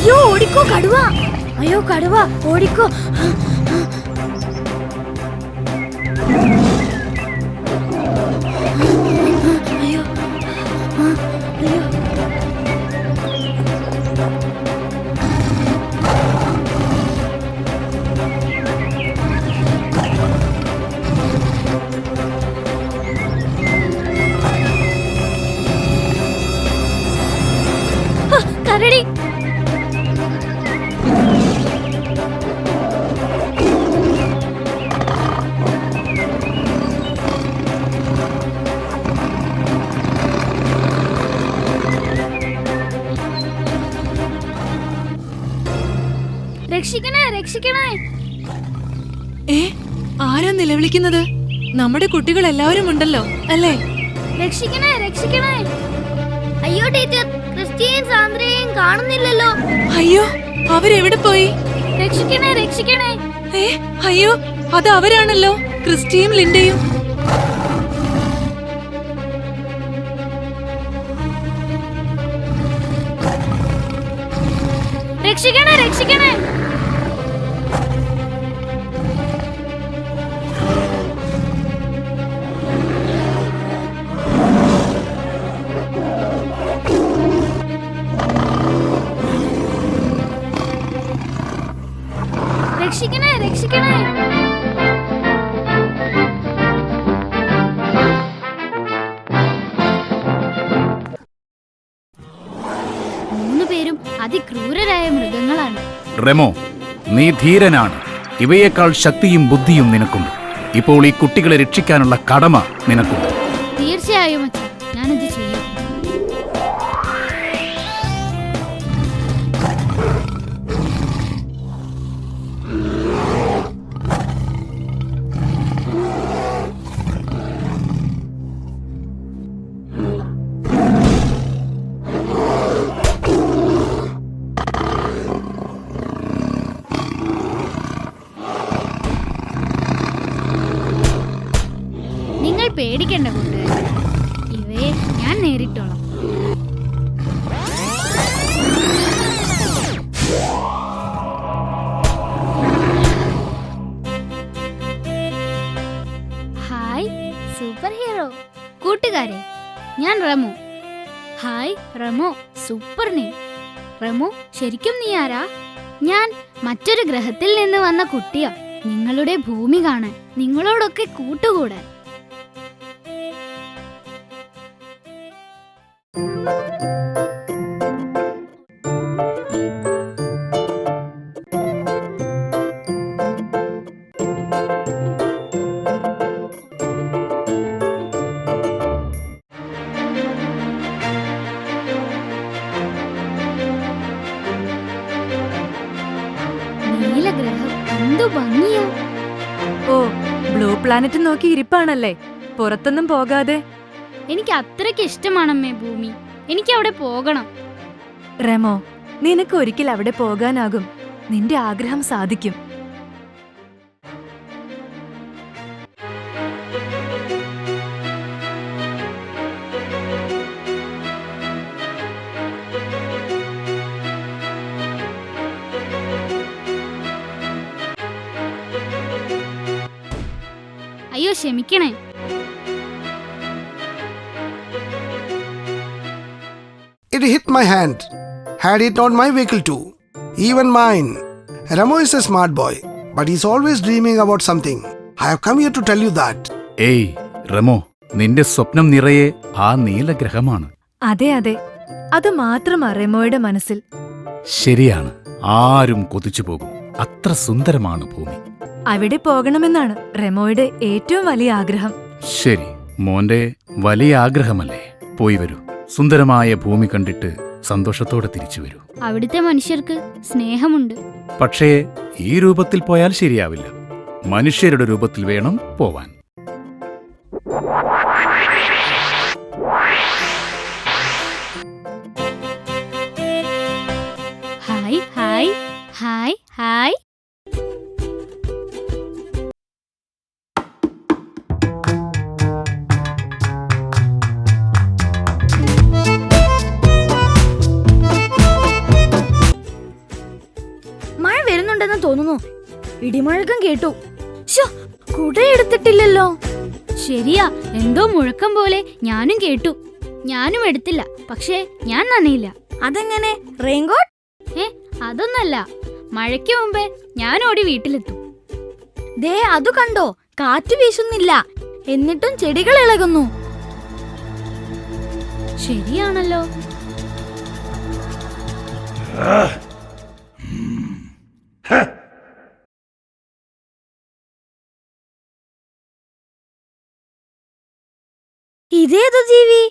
അയ്യോ ഓടിക്കോ കടുവ, അയ്യോ കടുവ ഓടിക്കോ. അയ്യോ അയ്യോ. കരടി. രക്ഷിക്കണേ രക്ഷിക്കണേ. ആരാ നിലവിളിക്കുന്നത്? നമ്മുടെ കുട്ടികൾ എല്ലാവരും ഉണ്ടല്ലോ അല്ലേ? രക്ഷിക്കണേ രക്ഷിക്കണേ. അയ്യോ ടീച്ചർ, ക്രിസ്റ്റിയും സാന്ദ്രയും കാണുന്നില്ലല്ലോ. അയ്യോ, അവരെവിടെ പോയി? രക്ഷിക്കണേ രക്ഷിക്കണേ. അയ്യോ, അത് അവരാണല്ലോ, ക്രിസ്റ്റിയും ലിൻഡയും. രക്ഷിക്കണേ രക്ഷിക്കണേ. രക്ഷിക്കണേ രക്ഷിക്കണേ. മൂന്നുപേരും അതിക്രൂരരായ മൃഗങ്ങളാണ്. റെമോ, നീ ധീരനാണ്. ഇവയേക്കാൾ ശക്തിയും ബുദ്ധിയും നിനക്കുണ്ട്. ഇപ്പോൾ ഈ കുട്ടികളെ രക്ഷിക്കാനുള്ള കടമ നിനക്കുണ്ട്. തീർച്ചയായും അച്ഛാ, ഞാനത് ചെയ്യും. നിങ്ങൾ പേടിക്കേണ്ട കൂട്ടുകാരെ, ഇവയെ ഞാൻ നേരിട്ടോളാം. ഹായ് സൂപ്പർ ഹീറോ കൂട്ടുകാരെ, ഞാൻ Ramo. Hi Ramo, super name. Ramo, ശരിക്കും നീ ആരാ? ഞാൻ മറ്റൊരു ഗ്രഹത്തിൽ നിന്ന് വന്ന കുട്ടിയാ. നിങ്ങളുടെ ഭൂമി കാണാൻ, നിങ്ങളോടൊക്കെ കൂട്ടുകൂടാൻ. നീലഗ്രഹം എന്തു ഭംഗിയാ. ഓ, ബ്ലൂ പ്ലാനറ്റ് നോക്കി ഇരിപ്പാണല്ലേ, പുറത്തൊന്നും പോകാതെ. എനിക്ക് അത്രയ്ക്ക് ഇഷ്ടമാണമ്മേ ഭൂമി. എനിക്ക് അവിടെ പോകണം. റെമോ, നിനക്ക് ഒരിക്കൽ അവിടെ പോകാനാകും. നിന്റെ ആഗ്രഹം സാധിക്കും. അയ്യോ ക്ഷമിക്കണേ. It hit my hand. Had it not my vehicle too. Even mine. Ramo is a smart boy, but he's always dreaming about something. I have come here to tell you that. ഏയ് റെമോ, നിന്റെ സ്വപ്നം നിറയെ ആ നീലഗ്രഹമാണ്. അതെ അതെ, അത് മാത്രമാ റെമോയുടെ മനസ്സിൽ. ശരിയാണ്, ആരും കൊതിച്ചു പോകും. അത്ര സുന്ദരമാണ് ഭൂമി. അവിടെ പോകണമെന്നാണ് റെമോയുടെ ഏറ്റവും വലിയ ആഗ്രഹം. ശരി, മോന്റെ വലിയ ആഗ്രഹമല്ലേ. പോയി വരൂ. സുന്ദരമായ ഭൂമി കണ്ടിട്ട് സന്തോഷത്തോടെ തിരിച്ചു വരൂ. അവിടുത്തെ മനുഷ്യർക്ക് സ്നേഹമുണ്ട്. പക്ഷേ ഈ രൂപത്തിൽ പോയാൽ ശരിയാവില്ല. മനുഷ്യരുടെ രൂപത്തിൽ വേണം പോവാൻ. Hi hi hi hi. തോന്നുന്നു. ഇടിമുഴക്കം കേട്ടു. ശോ, കുടയെടുത്തിട്ടില്ലല്ലോ. ശരിയാ, എന്തോ മുഴക്കം പോലെ ഞാനും കേട്ടു. ഞാനും എടുത്തില്ല, പക്ഷേ ഞാൻ നനയില്ല. അതെങ്ങനെ? റെയിൻകോട്ട്? അതൊന്നല്ല, മഴയ്ക്ക് മുമ്പേ ഞാൻ ഓടി വീട്ടിലെത്തും. ദേ അതു കണ്ടോ, കാറ്റ് വീശുന്നില്ല, എന്നിട്ടും ചെടികൾ ഇളകുന്നു. ശരിയാണല്ലോ. ഇതേതു ജീവി?